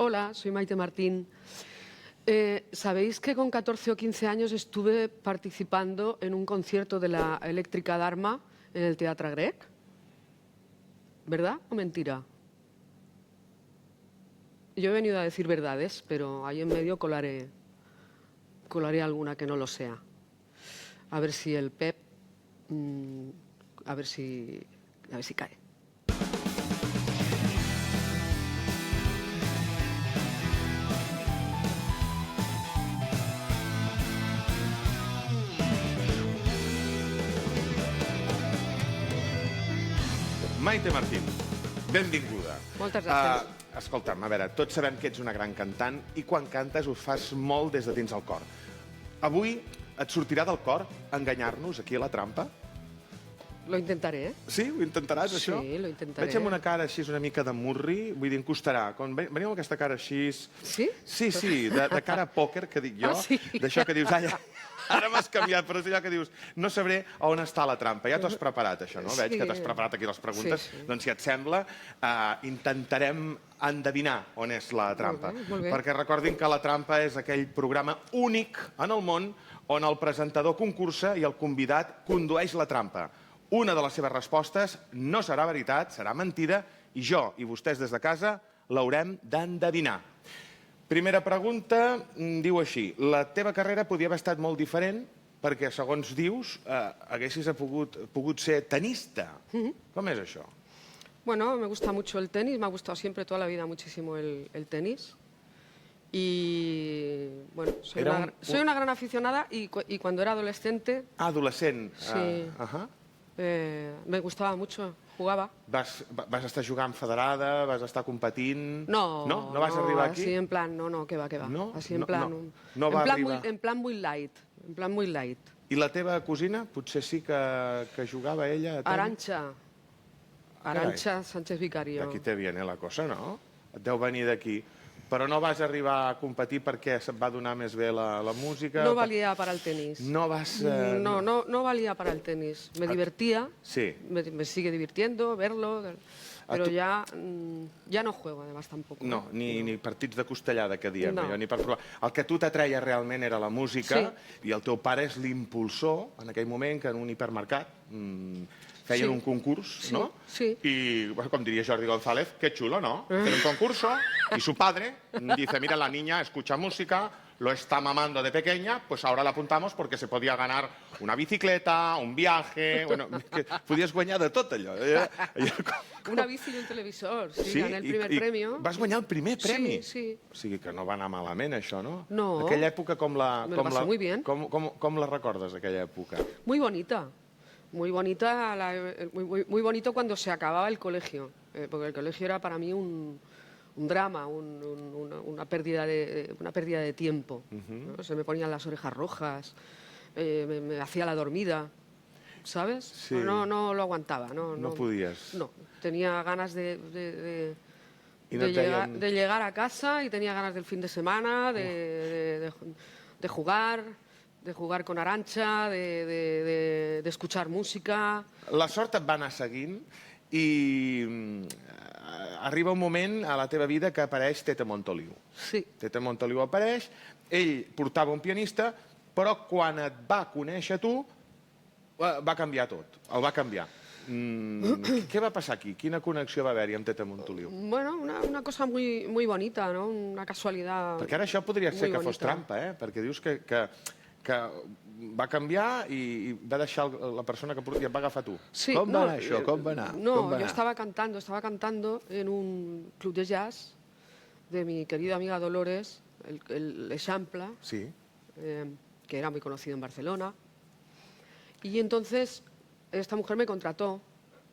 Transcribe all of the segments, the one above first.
Hola, soy Maite Martín. ¿Sabéis que con 14 o 15 años estuve participando en un concierto de la Eléctrica Dharma en el Teatre Grec? ¿Verdad o mentira? Yo he venido a decir verdades, pero ahí en medio colaré alguna que no lo sea. A ver si el Pep... a ver si cae. Maite Martín, benvinguda. Moltes gràcies. Escolta'm, a veure, tots sabem que ets una gran cantant i quan cantes ho fas molt des de dins el cor. Avui et sortirà del cor enganyar-nos aquí a la trampa? Lo intentaré, ¿eh? Sí? Ho intentaràs, això? Sí, lo intentaré. Veig amb una cara així una mica de murri, vull dir, em costarà. Quan veniu amb aquesta cara així... Sí? Sí, de cara a pòquer, que dic jo, sí? d'això que dius, ai, ara m'has canviat, però és allò que dius, no sabré on està la trampa. Ja t'ho has preparat, això, no? Sí. Veig que t'has preparat aquí les preguntes. Sí. Doncs, si et sembla, intentarem endevinar on és la trampa. Molt bé. Perquè recordin que la trampa és aquell programa únic en el món on el presentador concursa i el convidat condueix la trampa. Una de les seves respostes no serà veritat, serà mentida, i jo i vostès des de casa l'haurem d'endevinar. Primera pregunta, diu així. La teva carrera podia haver estat molt diferent perquè, segons dius, haguessis pogut ser tenista. Com és això? Bueno, me gusta mucho el tenis, me ha gustado siempre toda la vida muchísimo el tenis. Y bueno, soy una gran aficionada y cuando era adolescente... Adolescent. Sí. Me gustaba mucho, jugaba. Vas estar jugant federada, vas estar competint... No, no vas arribar aquí? Así en plan, no, que va. No? Así en plan... No va arribar. En plan muy light, I la teva cosina, potser sí que jugava ella a tenis? Arantxa Sánchez Vicario. Aquí te viene la cosa, no? Et deu venir d'aquí. Però no vas arribar a competir perquè se't va donar més bé la música? No valía para el tenis. No vas... No valía para el tenis. Me divertía, sí. Me sigue divirtiendo verlo, pero ya no juego, además, tampoco. No, ni partits de costellada, que diem. No. Ni per provar. El que a tu t'atreia realment era la música, sí. I el teu pare és l'impulsor, en aquell moment, que en un hipermercat feien un concurs, ¿no? Sí. Y, como diría Jordi González, qué chulo, ¿no? Hacer un concurso y su padre dice, mira, la niña escucha música, lo está mamando de pequeña, pues ahora la apuntamos porque se podía ganar una bicicleta, un viaje... Bueno, que podies guanyar de tot, allò. Una bici i un televisor, sí, gané el primer premio. Vas guanyar el primer premi? Sí. O sigui que no va anar malament, això, no? No. Aquella època com la... Me lo pasé muy bien. Com la recordes, aquella època? Muy bonita. Muy bonita, muy bonito cuando se acababa el colegio, porque el colegio era para mí un drama, una pérdida de tiempo. ¿No? Se me ponían las orejas rojas, me hacía la dormida, ¿sabes? Sí. No lo aguantaba. No podías. No, tenía ganas de llegar a casa y tenía ganas del fin de semana, de jugar... de jugar con Arantxa, de escuchar música... La sort et va anar seguint i arriba un moment a la teva vida que apareix Tete Montoliu. Sí. Tete Montoliu apareix, ell portava un pianista, però quan et va conèixer tu, va canviar tot, el va canviar. Què va passar aquí? Quina connexió va haver-hi amb Tete Montoliu? Bueno, una cosa muy bonita, ¿no? Una casualidad. Perquè ara això podria ser que fos trampa, Perquè dius que va canviar i va deixar la persona que i et va agafar tu. Sí, Com va anar això? Com va anar? No, yo estaba cantando en un club de jazz de mi querida amiga Dolores, el Eixample, sí. Que era muy conocido en Barcelona. Y entonces esta mujer me contrató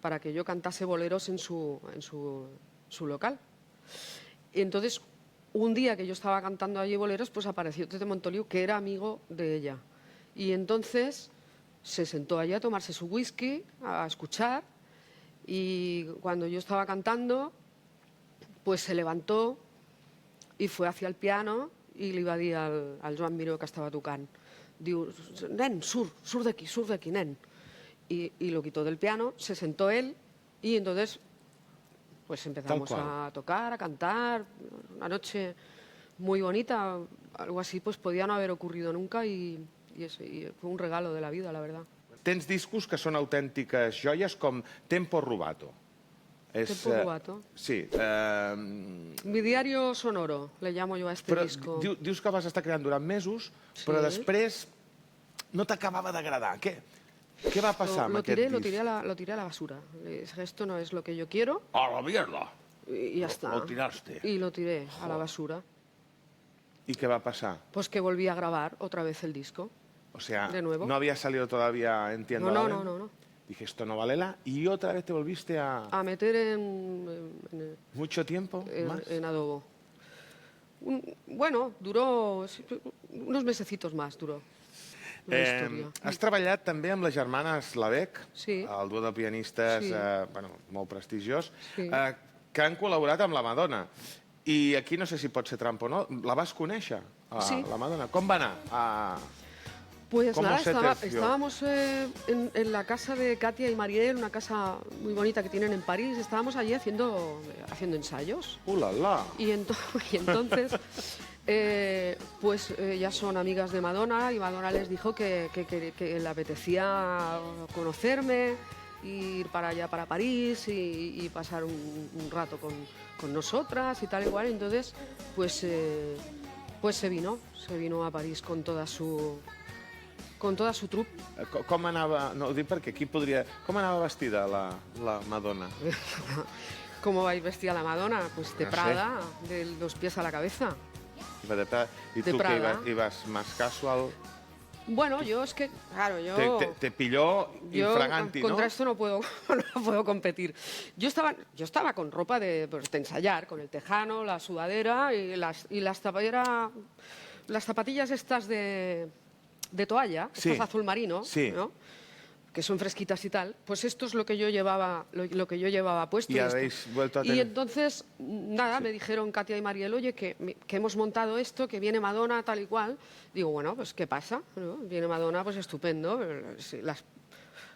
para que yo cantase boleros en su local. Y entonces, un día que yo estaba cantando allí boleros, pues apareció Tete Montoliu, que era amigo de ella. Y entonces se sentó allí a tomarse su whisky, a escuchar, y cuando yo estaba cantando, pues se levantó y fue hacia el piano y li va dir al Joan Miró, que estava tocant, diu, nen, surt d'aquí, nen. Y lo quitó del piano, se sentó él, y entonces pues empezamos cual. a tocar, a cantar, una noche muy bonita, algo así pues podía no haber ocurrido nunca y fue un regalo de la vida, la verdad. Tens discos que són autèntiques joies com Tempo Rubato. Tempo Rubato. Sí. Mi diario sonoro, le llamo yo a este Però disco. dius que vas estar creant durant mesos, però després no t'acabava d'agradar. Què va passar amb aquest disc? Lo tiré a la basura. Esto no es lo que yo quiero. ¡A la mierda! Y ya está. Lo tiraste. Y lo tiré a la basura. ¿Y qué va a pasar? Pues que volví a grabar otra vez el disco. O sea, De nuevo. no había salido todavía Entiendo No, Valen. no. Dije, esto no vale la... Y otra vez te volviste A meter en ¿Mucho tiempo más? en adobo. Bueno, duró unos mesecitos más, duró la història. Has treballat també amb les germanes Lavec, Sí. el duo de pianistes Sí. molt prestigiós, Sí. que han col·laborat amb la Madonna. I aquí no sé si pot ser trampa o no. La vas conèixer, Sí. la Madonna? Com va anar? Pues ¿Cómo nada, se terció? estábamos en la casa de Katia y Mariel, una casa muy bonita que tienen en París. Estábamos allí haciendo ensayos. Ulala! Y entonces, pues ya son amigas de Madonna y Madonna les dijo que le apetecía conocerme, ir para allá, para París y pasar un rato con nosotras y tal y cual. Entonces, pues se vino a París con toda su troupe. Com anava... No, ho dic perquè aquí podria... Com anava vestida la Madonna? ¿Cómo vais vestida la Madonna? Pues de No sé. Prada, de los pies a la cabeza. Iba de Prada. I De tu que Prada. ibas más casual... Bueno, yo es que, claro, yo... Te pilló infraganti, ¿no? Contra esto no puedo competir. Yo estaba con ropa de ensayar, con el tejano, la sudadera y las zapatillas estas de toalla, Sí. estas azul marino, Sí. ¿no? Que son fresquitas y tal. Pues esto es lo que yo llevaba, lo que yo llevaba puesto. Y esto. habéis vuelto a Y tener... entonces, nada, me dijeron Katia y Mariel, oye, que hemos montado esto, que viene Madonna, tal y cual. Digo, bueno, pues ¿qué pasa? ¿No? Viene Madonna, pues estupendo.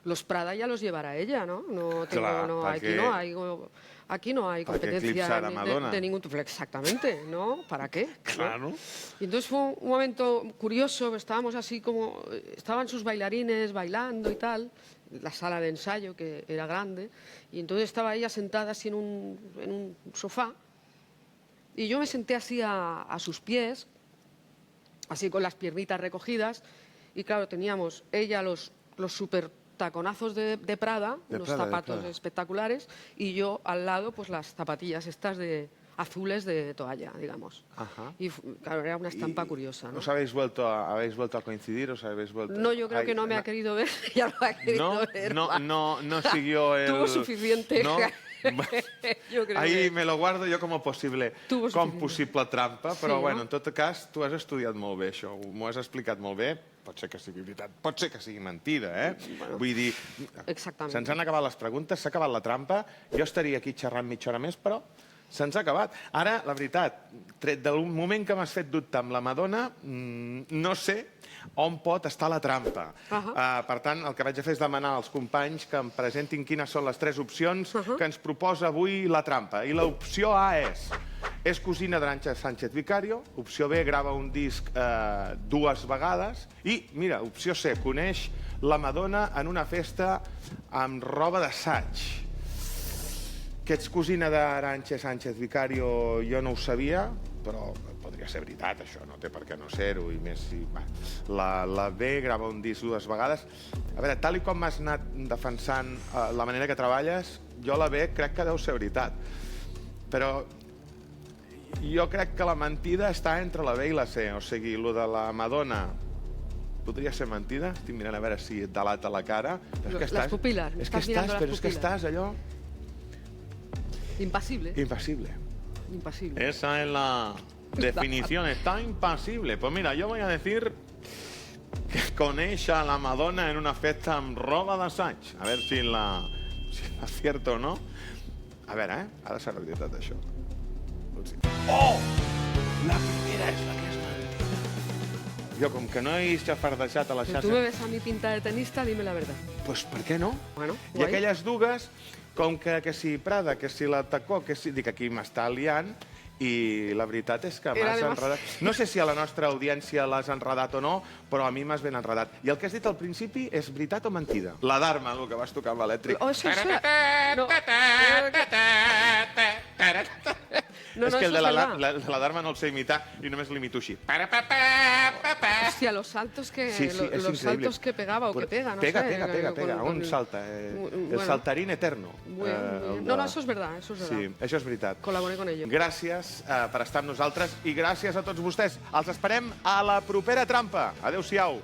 Los Prada ya los llevará ella, ¿no? Claro, aquí no hay ¿para qué competencia eclipsar a Madonna? de ningún tipo. Exactamente, ¿no? ¿Para qué? ¿No? Claro. Y entonces fue un momento curioso, estábamos así como... Estaban sus bailarines bailando y tal, la sala de ensayo, que era grande, y entonces estaba ella sentada así en un sofá, y yo me senté así a sus pies, así con las piernitas recogidas, y claro, teníamos ella los super taconazos de Prada, unos zapatos Prada. espectaculares, y yo al lado pues las zapatillas estas azules de toalla, digamos. Ajá. Y claro, era una estampa curiosa, ¿no? ¿Os habéis vuelto a coincidir? ¿Os habéis vuelto? No, yo creo que no me ha querido ver, ya lo ha querido ver. No siguió el... Tuvo suficiente. No? Yo creo Ahí que... me lo guardo jo com a possible possible trampa, però Sí, bueno, no? en tot cas, tu has estudiat molt bé això, m'ho has explicat molt bé, pot ser que sigui veritat, pot ser que sigui mentida, Bueno, Vull dir, exactament. se'ns han acabat les preguntes, s'ha acabat la trampa, jo estaria aquí xerrant mitja hora més, però se'ns ha acabat. Ara, la veritat, tret del moment que m'has fet dubtar amb la Madonna, no sé on pot estar la trampa. Per tant, el que vaig a fer és demanar als companys que em presentin quines són les 3 opcions que ens proposa avui la trampa. I l'opció A és cosina d'Arantxa Sánchez Vicario, opció B, grava un disc 2 vegades, i, mira, opció C, coneix la Madonna en una festa amb roba d'assaig. Que ets cosina d'Arantxa Sánchez Vicario jo no ho sabia, però podria ser veritat, això, no té per què no ser-ho, i més si... La B grava un disc 2 vegades. A veure, tal com m'has anat defensant la manera que treballes, jo la B crec que deu ser veritat. Però jo crec que la mentida està entre la B i la C, o sigui, lo de la Madonna podria ser mentida, estic mirant a veure si et delata la cara. Las pupilas, me estás mirando las Però és que pupilas. estàs allò... Impasible. Impasible. Impasible. Esa es la definición, está impasible. Pues mira, yo voy a decir que coneix a la Madonna en una festa amb roba d'assaig. A veure si l'acierto o no. A veure, ha de ser veritat, això. Oh! La primera és la que és mentida. Jo, com que no he xafardejat a la Si xarxa... tú me ves a mi pinta de tenista, dime la verdad. Pues per què no? Bueno, I guai. aquelles dues com que si Prada, que si la Tacó, que si... Dic, aquí m'està liant i la veritat és que m'has enredat. No sé si a la nostra audiència l'has enredat o no, però a mi m'has ben enredat. I el que has dit al principi és veritat o mentida? La Dharma, el que vas tocar amb l'elèctric. Oh, això és... No, és que el de verdad. la Dharma no el sé imitar i només l'imito així. Hostia, los saltos que, Sí, sí, és los increïble. saltos que pegaba o que pega, no pega, sé. Pega. Un salta. El saltarín eterno. No, eso es verdad, eso es verdad. Sí, això és veritat. Col·laboré con ello. Gràcies per estar amb nosaltres i gràcies a tots vostès. Els esperem a la propera trampa. Adéu-siau.